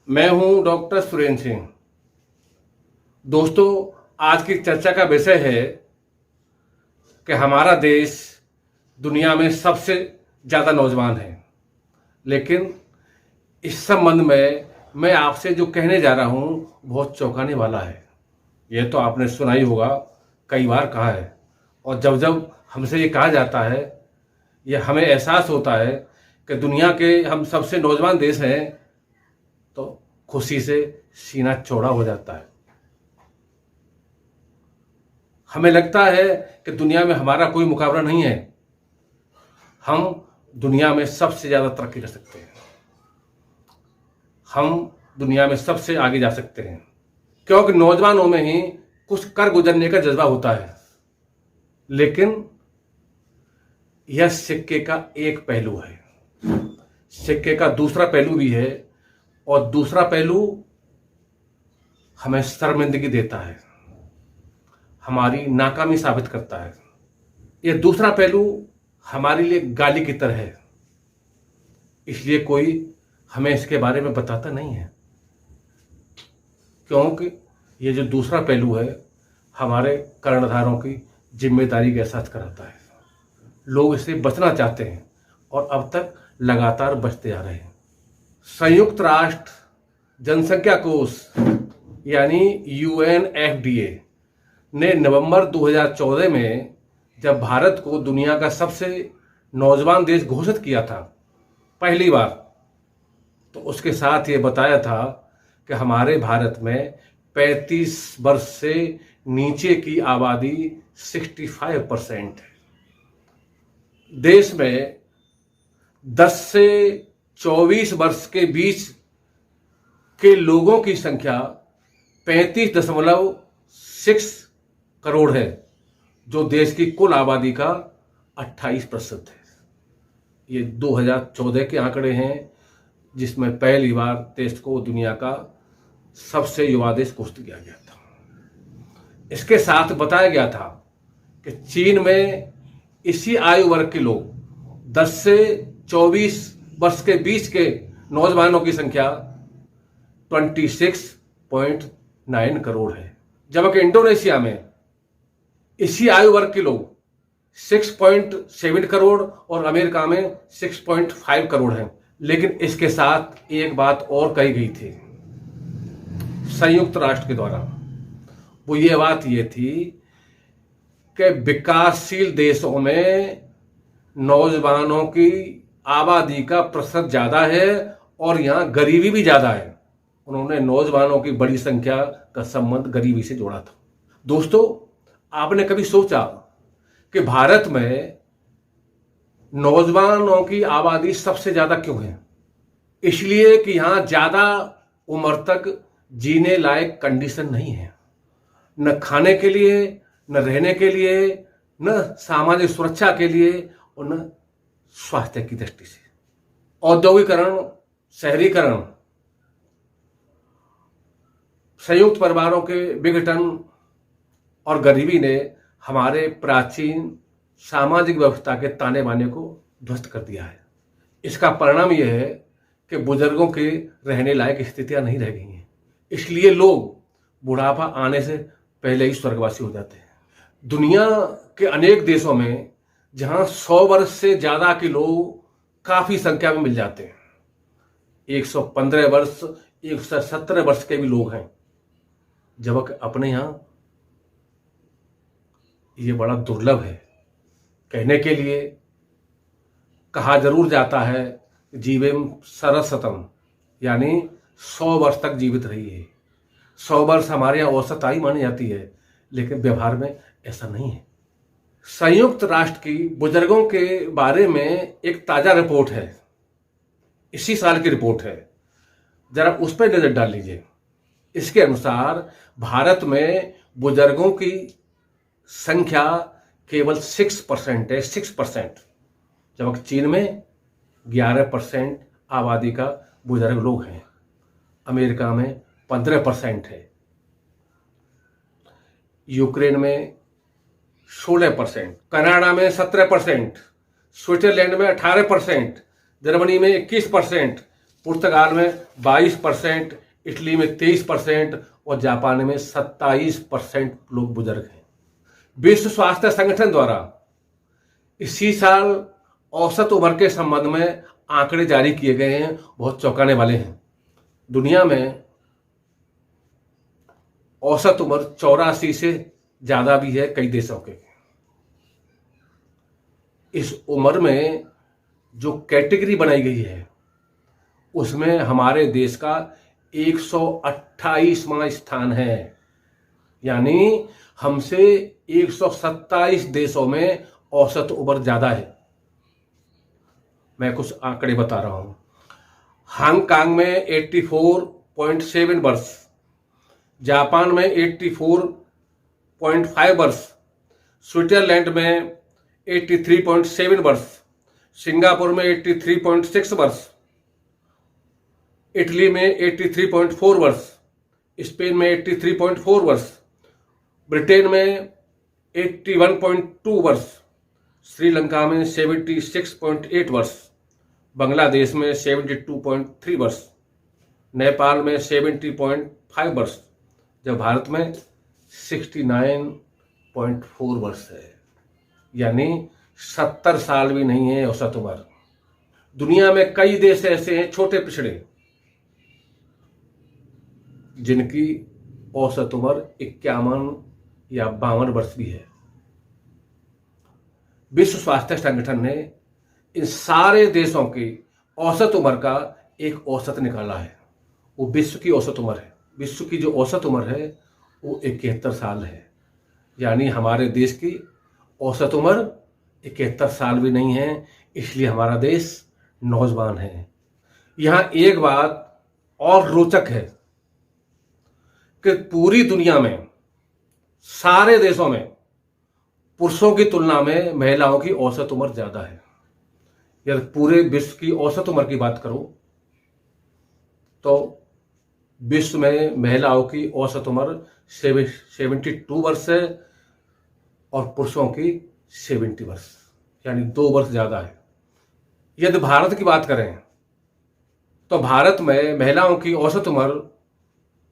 मैं हूं डॉक्टर सुरेंद्र सिंह। दोस्तों, आज की चर्चा का विषय है कि हमारा देश दुनिया में सबसे ज़्यादा नौजवान है, लेकिन इस संबंध में मैं आपसे जो कहने जा रहा हूँ बहुत चौंकाने वाला है। यह तो आपने सुना ही होगा, कई बार कहा है, और जब जब हमसे ये कहा जाता है यह हमें एहसास होता है कि दुनिया के हम सबसे नौजवान देश हैं, तो खुशी से सीना चौड़ा हो जाता है। हमें लगता है कि दुनिया में हमारा कोई मुकाबला नहीं है, हम दुनिया में सबसे ज़्यादा तरक्की कर सकते हैं, हम दुनिया में सबसे आगे जा सकते हैं, क्योंकि नौजवानों में ही कुछ कर गुजरने का जज्बा होता है। लेकिन यह सिक्के का एक पहलू है, सिक्के का दूसरा पहलू भी है, और दूसरा पहलू हमें शर्मिंदगी देता है, हमारी नाकामी साबित करता है। यह दूसरा पहलू हमारे लिए गाली की तरह है, इसलिए कोई हमें इसके बारे में बताता नहीं है, क्योंकि ये जो दूसरा पहलू है हमारे कर्णधारों की जिम्मेदारी का एहसास कराता है। लोग इससे बचना चाहते हैं और अब तक लगातार बचते आ रहे हैं। संयुक्त राष्ट्र जनसंख्या कोष यानी UNFDA ने नवंबर 2014 में जब भारत को दुनिया का सबसे नौजवान देश घोषित किया था पहली बार, तो उसके साथ ये बताया था कि हमारे भारत में 35 वर्ष से नीचे की आबादी 65% है। देश में 10 से 24 वर्ष के बीच के लोगों की संख्या 35.6 करोड़ है, जो देश की कुल आबादी का 28% है। ये 2014 के आंकड़े हैं, जिसमें पहली बार देश को दुनिया का सबसे युवा देश घोषित किया गया था। इसके साथ बताया गया था कि चीन में इसी आयु वर्ग के लोग 10 से 24 वर्ष के बीच के नौजवानों की संख्या 26.9 करोड़ है, जबकि इंडोनेशिया में इसी आयु वर्ग के लोग 6.7 करोड़ और अमेरिका में 6.5 करोड़ हैं। लेकिन इसके साथ एक बात और कही गई थी संयुक्त राष्ट्र के द्वारा, वो ये बात ये थी कि विकासशील देशों में नौजवानों की आबादी का प्रतिशत ज़्यादा है और यहाँ गरीबी भी ज़्यादा है। उन्होंने नौजवानों की बड़ी संख्या का संबंध गरीबी से जोड़ा था। दोस्तों, आपने कभी सोचा कि भारत में नौजवानों की आबादी सबसे ज़्यादा क्यों है? इसलिए कि यहाँ ज़्यादा उम्र तक जीने लायक कंडीशन नहीं है, न खाने के लिए, न रहने के लिए, न सामाजिक सुरक्षा के लिए, और न स्वास्थ्य की दृष्टि से। औद्योगिकरण, शहरीकरण, संयुक्त परिवारों के विघटन और गरीबी ने हमारे प्राचीन सामाजिक व्यवस्था के ताने बाने को ध्वस्त कर दिया है। इसका परिणाम यह है कि बुजुर्गों के रहने लायक स्थितियां नहीं रह गई हैं, इसलिए लोग बुढ़ापा आने से पहले ही स्वर्गवासी हो जाते हैं। दुनिया के अनेक देशों में जहां 100 वर्ष से ज़्यादा के लोग काफ़ी संख्या में मिल जाते हैं, 115 वर्ष, 117 वर्ष के भी लोग हैं, जबकि अपने यहाँ ये बड़ा दुर्लभ है। कहने के लिए कहा जरूर जाता है जीवेम सरस्वतम, यानी 100 वर्ष तक जीवित रहिए। 100 वर्ष हमारे यहाँ औसत आयु मानी जाती है, लेकिन व्यवहार में ऐसा नहीं है। संयुक्त राष्ट्र की बुजुर्गों के बारे में एक ताज़ा रिपोर्ट है, इसी साल की रिपोर्ट है, जरा उस पर नजर डाल लीजिए। इसके अनुसार भारत में बुजुर्गों की संख्या केवल 6% है, 6%, जबकि चीन में 11% आबादी का बुजुर्ग लोग हैं, अमेरिका में 15% है, यूक्रेन में 16%, कनाडा में 17%, स्विट्जरलैंड में 18%, जर्मनी में 21%, पुर्तगाल में 22%, इटली में 23% और जापान में 27% लोग बुजुर्ग हैं। विश्व स्वास्थ्य संगठन द्वारा इसी साल औसत उम्र के संबंध में आंकड़े जारी किए गए हैं, बहुत चौंकाने वाले हैं। दुनिया में औसत उम्र 84 से ज्यादा भी है कई देशों के। इस उम्र में जो कैटेगरी बनाई गई है उसमें हमारे देश का 128वां स्थान है, यानी हमसे 127 देशों में औसत उम्र ज्यादा है। मैं कुछ आंकड़े बता रहा हूं। हांगकांग में 84.7 वर्ष, जापान में 84.5 वर्ष, स्विट्जरलैंड में 83.7 वर्ष, सिंगापुर में 83.6 वर्ष, इटली में 83.4 वर्ष, स्पेन में 83.4 वर्ष, ब्रिटेन में 81.2 वर्ष, श्रीलंका में 76.8 वर्ष, बांग्लादेश में 72.3 वर्ष, नेपाल में 70.5 वर्ष, जब भारत में 69.4 वर्ष है, यानी 70 साल भी नहीं है औसत उम्र। दुनिया में कई देश ऐसे हैं छोटे पिछड़े जिनकी औसत उम्र 51 या 52 वर्ष भी है। विश्व स्वास्थ्य संगठन ने इन सारे देशों की औसत उम्र का एक औसत निकाला है। वो विश्व की औसत उम्र है। विश्व की जो औसत उम्र है वो 71 साल है, यानी हमारे देश की औसत उम्र 71 साल भी नहीं है, इसलिए हमारा देश नौजवान है। यहाँ एक बात और रोचक है कि पूरी दुनिया में सारे देशों में पुरुषों की तुलना में महिलाओं की औसत उम्र ज्यादा है। यदि पूरे विश्व की औसत उम्र की बात करो तो विश्व में महिलाओं की औसत उम्र 72 वर्ष है और पुरुषों की 70 वर्ष, यानी 2 वर्ष ज्यादा है। यदि भारत की बात करें तो भारत में महिलाओं की औसत उम्र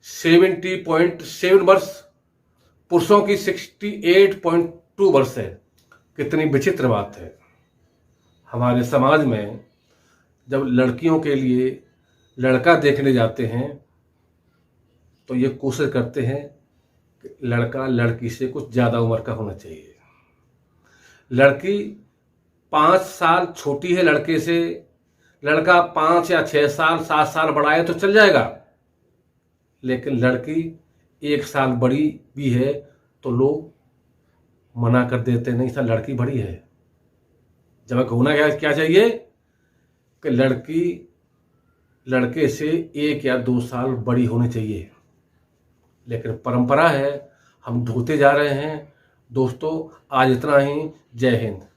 70.7 वर्ष, पुरुषों की 68.2 वर्ष है। कितनी विचित्र बात है। हमारे समाज में जब लड़कियों के लिए लड़का देखने जाते हैं तो ये कोशिश करते हैं कि लड़का लड़की से कुछ ज़्यादा उम्र का होना चाहिए। लड़की 5 साल छोटी है लड़के से, लड़का 5 या 6 साल 7 साल बड़ा है तो चल जाएगा, लेकिन लड़की 1 साल बड़ी भी है तो लोग मना कर देते, नहीं सर लड़की बड़ी है। जब होना क्या चाहिए कि लड़की लड़के से 1 या 2 साल बड़ी होनी चाहिए, लेकिन परंपरा है, हम ढोते जा रहे हैं। दोस्तों आज इतना ही। जय हिंद।